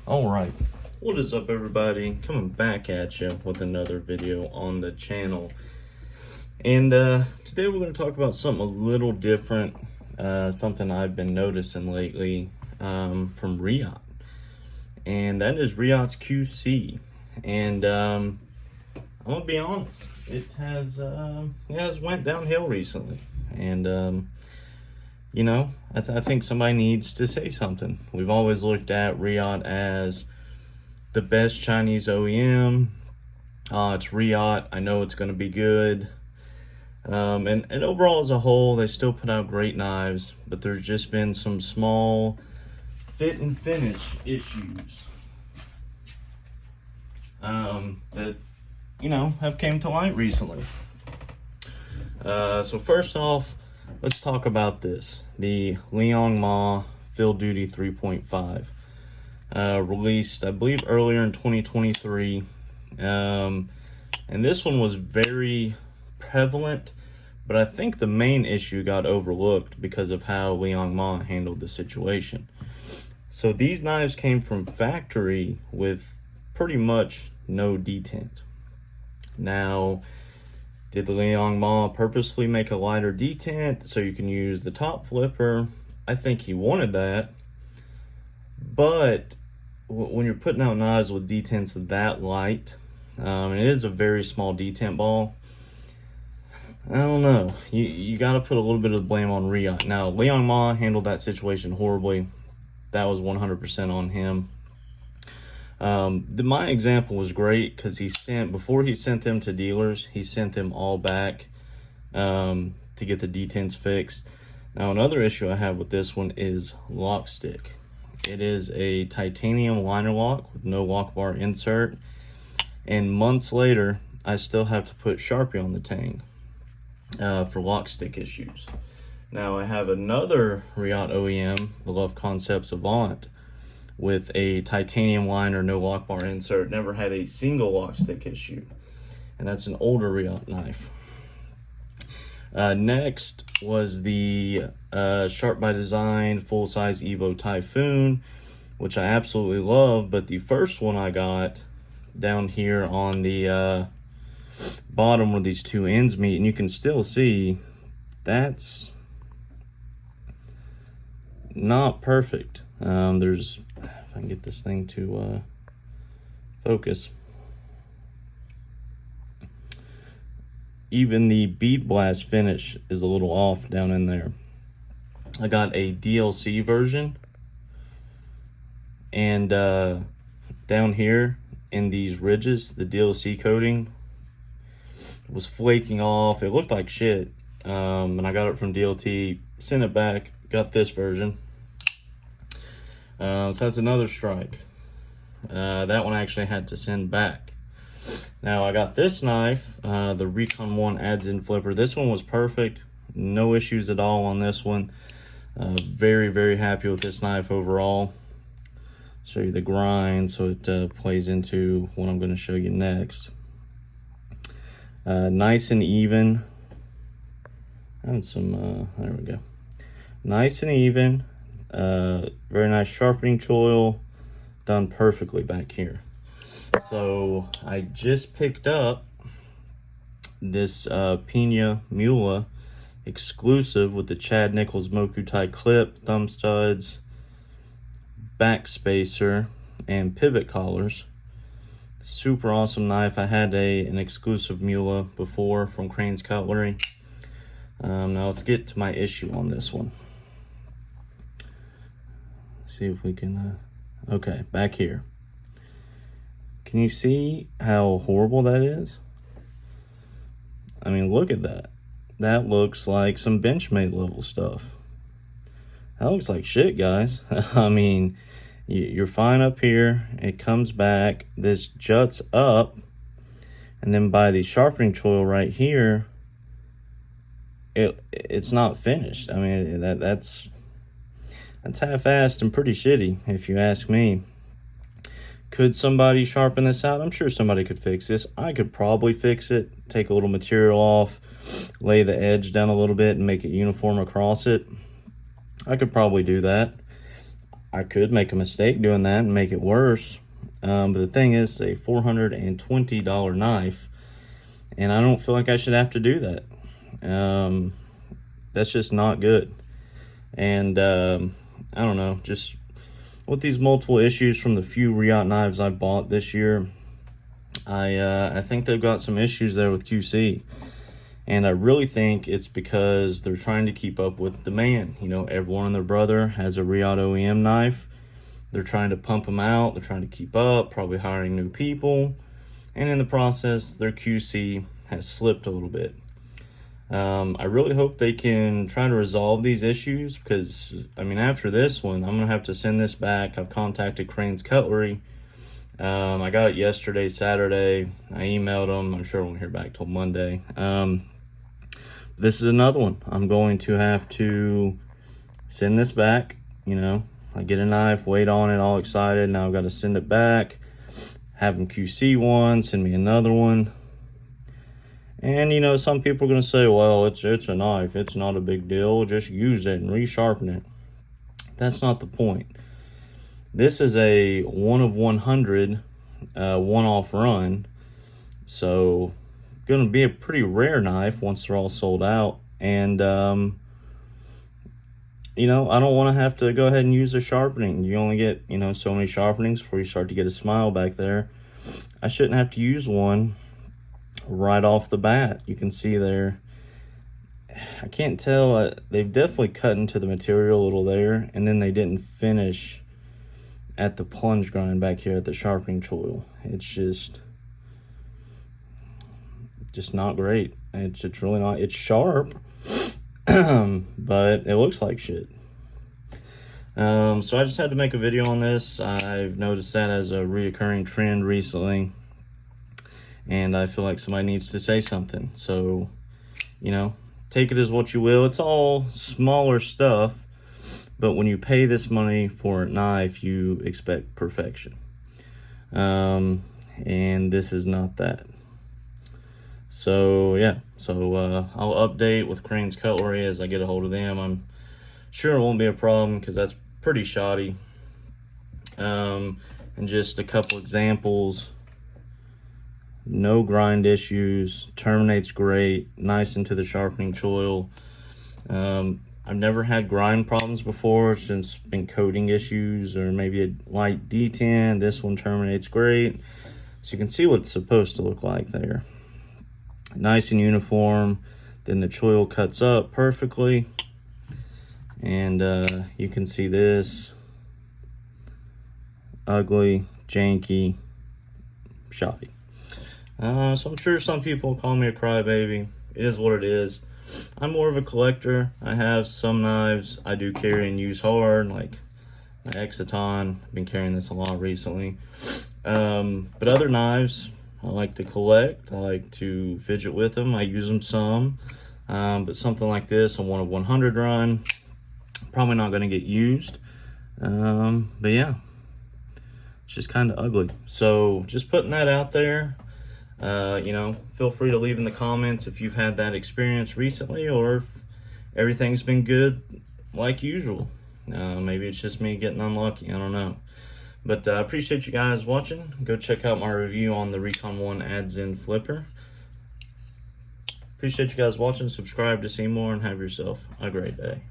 Alright, what is up everybody? Coming back at you with another video on the channel. And today we're going to talk about something a little different, something I've been noticing lately from Reate. And that is Reate's QC. And I'm going to be honest, it has went downhill recently. And you know, I think somebody needs to say something. We've always looked at Reate as the best Chinese OEM. It's Reate. I know it's going to be good. And overall as a whole, they still put out great knives, but there's just been some small fit and finish issues that, you know, have came to light recently. So first off, let's talk about this. The Liangma Field Duty 3.5. Released, I believe, earlier in 2023. And this one was very prevalent, but I think the main issue got overlooked because of how Liangma handled the situation. So these knives came from factory with pretty much no detent. Now, did the Liangma purposely make a lighter detent so you can use the top flipper? I think he wanted that. But when you're putting out knives with detents that light, it is a very small detent ball, I don't know. You got to put a little bit of the blame on Reate. Now, Liangma handled that situation horribly. That was 100% on him. My example was great because before he sent them to dealers, he sent them all back to get the detents fixed. Now, another issue I have with this one is lock stick. It is a titanium liner lock with no lock bar insert, and months later I still have to put Sharpie on the tang for lock stick issues. Now, I have another Reate OEM, the Love Concepts Avant, with a titanium liner, no lock bar insert, never had a single lock stick issue. And that's an older Reate knife. Next was the Sharp by Design full-size Evo Typhoon, which I absolutely love, but the first one I got down here on the bottom where these two ends meet, and you can still see that's not perfect. If I can get this thing to focus. Even the bead blast finish is a little off down in there. I got a DLC version, and down here in these ridges, the DLC coating was flaking off. It looked like shit, and I got it from DLT, sent it back, got this version. So that's another strike. That one I actually had to send back. Now I got this knife, the Recon 1 adds-in flipper. This one was perfect, no issues at all on this one. Very, very happy with this knife overall. Show you the grind so it plays into what I'm going to show you next. Nice and even. And some, there we go. Nice and even. Very nice sharpening choil, done perfectly back here. So I just picked up this Pina Mula exclusive with the Chad Nichols Mokutai clip, thumb studs, back spacer, and pivot collars. Super awesome knife. I had an exclusive Mula before from Crane's Cutlery. Now let's get to my issue on this one. See if we can, okay, back here. Can you see how horrible that is? I mean, look at that. That looks like some Benchmade level stuff. That looks like shit, guys. I mean, you're fine up here. It comes back. This juts up. And then by the sharpening choil right here, it's not finished. I mean, that's half-assed and pretty shitty, if you ask me. Could somebody sharpen this out? I'm sure somebody could fix this. I could probably fix it, take a little material off, lay the edge down a little bit and make it uniform across it. I could probably do that. I could make a mistake doing that and make it worse. But the thing is, it's a $420 knife, and I don't feel like I should have to do that. That's just not good. And I don't know, just with these multiple issues from the few reate knives I bought this year, I think they've got some issues there with QC. And I really think it's because they're trying to keep up with demand. You know, everyone and their brother has a reate OEM knife. They're trying to pump them out. They're trying to keep up, probably hiring new people. And in the process, their QC has slipped a little bit. I really hope they can try to resolve these issues, because, I mean, after this one, I'm going to have to send this back. I've contacted Crane's Cutlery. I got it yesterday, Saturday. I emailed them. I'm sure I won't hear back till Monday. This is another one. I'm going to have to send this back. You know, I get a knife, wait on it, all excited. Now I've got to send it back, have them QC one, send me another one. And, you know, some people are going to say, well, it's a knife. It's not a big deal. Just use it and resharpen it. That's not the point. This is a 1 of 100 one-off run. So, going to be a pretty rare knife once they're all sold out. And, you know, I don't want to have to go ahead and use the sharpening. You only get, you know, so many sharpenings before you start to get a smile back there. I shouldn't have to use one right off the bat. You can see there, I can't tell, they've definitely cut into the material a little there, and then they didn't finish at the plunge grind back here at the sharpening choil. It's just not great. It's really not. It's sharp, but it looks like shit. So I just had to make a video on this. I've noticed that as a reoccurring trend recently, and I feel like somebody needs to say something. So, you know, take it as what you will. It's all smaller stuff, but when you pay this money for a knife, you expect perfection. And this is not that. So, yeah. So, I'll update with Crane's Cutlery as I get a hold of them. I'm sure it won't be a problem, because that's pretty shoddy. And just a couple examples. No grind issues, terminates great, nice into the sharpening choil. I've never had grind problems before. It's just been coating issues or maybe a light detent. This one terminates great. So you can see what it's supposed to look like there. Nice and uniform. Then the choil cuts up perfectly. And you can see this. Ugly, janky, shoddy. So I'm sure some people call me a crybaby. It is what it is. I'm more of a collector. I have some knives I do carry and use hard, like my Exciton. I've been carrying this a lot recently. But other knives, I like to collect. I like to fidget with them. I use them some. But something like this, a 1 of 100 run, probably not going to get used. But yeah, it's just kind of ugly. So just putting that out there. You know, feel free to leave in the comments if you've had that experience recently, or if everything's been good like usual. Maybe it's just me getting unlucky. I don't know. But I appreciate you guys watching. Go check out my review on the Recon 1 Adz Flipper. Appreciate you guys watching. Subscribe to see more, and have yourself a great day.